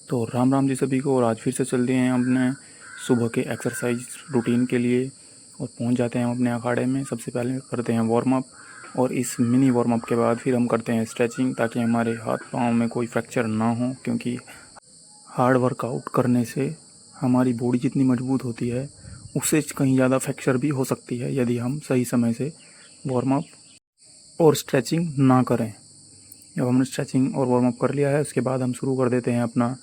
तो राम राम जी सभी को। और आज फिर से चल दिए हैं अपने सुबह के एक्सरसाइज रूटीन के लिए और पहुंच जाते हैं हम अपने अखाड़े में। सबसे पहले करते हैं वार्म अप और इस मिनी वार्म अप के बाद फिर हम करते हैं स्ट्रेचिंग, ताकि हमारे हाथ पाँव में कोई फ्रैक्चर ना हो, क्योंकि हार्ड वर्कआउट करने से हमारी बॉडी जितनी मजबूत होती है उससे कहीं ज़्यादा फ्रैक्चर भी हो सकती है यदि हम सही समय से वार्म अप और स्ट्रेचिंग ना करें। जब हमने स्ट्रेचिंग और वार्म अप कर लिया है उसके बाद हम शुरू कर देते हैं अपना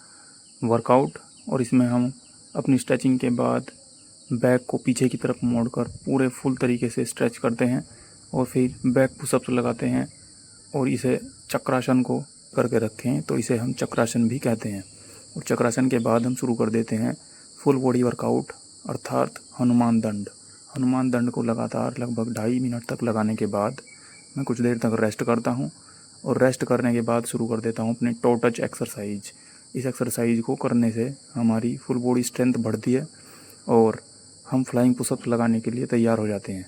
वर्कआउट। और इसमें हम अपनी स्ट्रेचिंग के बाद बैक को पीछे की तरफ मोड़कर पूरे फुल तरीके से स्ट्रेच करते हैं और फिर बैक पुशअप्स लगाते हैं और इसे चक्रासन को करके रखें तो इसे हम चक्रासन भी कहते हैं। और चक्रासन के बाद हम शुरू कर देते हैं फुल बॉडी वर्कआउट अर्थात हनुमान दंड। हनुमान दंड को लगातार लगभग 2.5 मिनट तक लगाने के बाद मैं कुछ देर तक रेस्ट करता हूँ और रेस्ट करने के बाद शुरू कर देता हूँ अपने टो टच एक्सरसाइज। इस एक्सरसाइज को करने से हमारी फुल बॉडी स्ट्रेंथ बढ़ती है और हम फ्लाइंग पुशअप्स लगाने के लिए तैयार हो जाते हैं।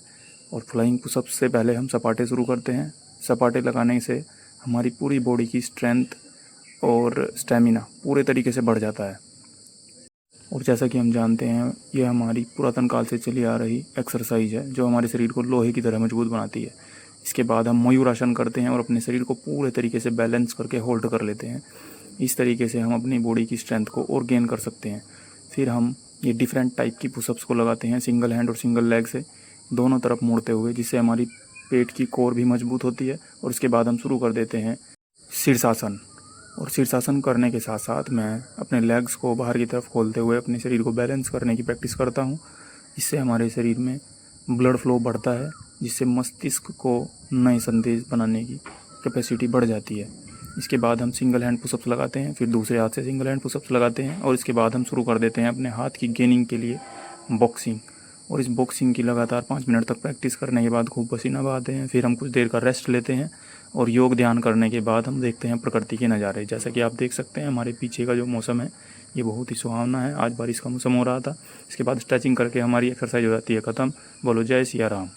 और फ्लाइंग पुशअप्स से पहले हम सपाटे शुरू करते हैं। सपाटे लगाने से हमारी पूरी बॉडी की स्ट्रेंथ और स्टेमिना पूरे तरीके से बढ़ जाता है। और जैसा कि हम जानते हैं ये हमारी पुरातन काल से चली आ रही एक्सरसाइज है जो हमारे शरीर को लोहे की तरह मजबूत बनाती है। इसके बाद हम मयूरासन करते हैं और अपने शरीर को पूरे तरीके से बैलेंस करके होल्ड कर लेते हैं। इस तरीके से हम अपनी बॉडी की स्ट्रेंथ को और गेन कर सकते हैं। फिर हम ये डिफरेंट टाइप की पुशअप्स को लगाते हैं सिंगल हैंड और सिंगल लेग से दोनों तरफ मोड़ते हुए, जिससे हमारी पेट की कोर भी मजबूत होती है। और इसके बाद हम शुरू कर देते हैं शीर्षासन। और शीर्षासन करने के साथ साथ मैं अपने लेग्स को बाहर की तरफ खोलते हुए अपने शरीर को बैलेंस करने की प्रैक्टिस करता हूँ। इससे हमारे शरीर में ब्लड फ्लो बढ़ता है, जिससे मस्तिष्क को नए संदेश बनाने की कैपेसिटी बढ़ जाती है। इसके बाद हम सिंगल हैंड पुशअप्स लगाते हैं, फिर दूसरे हाथ से सिंगल हैंड पुशअप्स लगाते हैं और इसके बाद हम शुरू कर देते हैं अपने हाथ की गेनिंग के लिए बॉक्सिंग। और इस बॉक्सिंग की लगातार 5 मिनट तक प्रैक्टिस करने के बाद खूब पसीना बहाते हैं। फिर हम कुछ देर का रेस्ट लेते हैं और योग ध्यान करने के बाद हम देखते हैं प्रकृति के नज़ारे। जैसा कि आप देख सकते हैं हमारे पीछे का जो मौसम है ये बहुत ही सुहावना है। आज बारिश का मौसम हो रहा था। इसके बाद स्ट्रेचिंग करके हमारी एक्सरसाइज हो जाती है ख़त्म। बोलो जय सिया राम।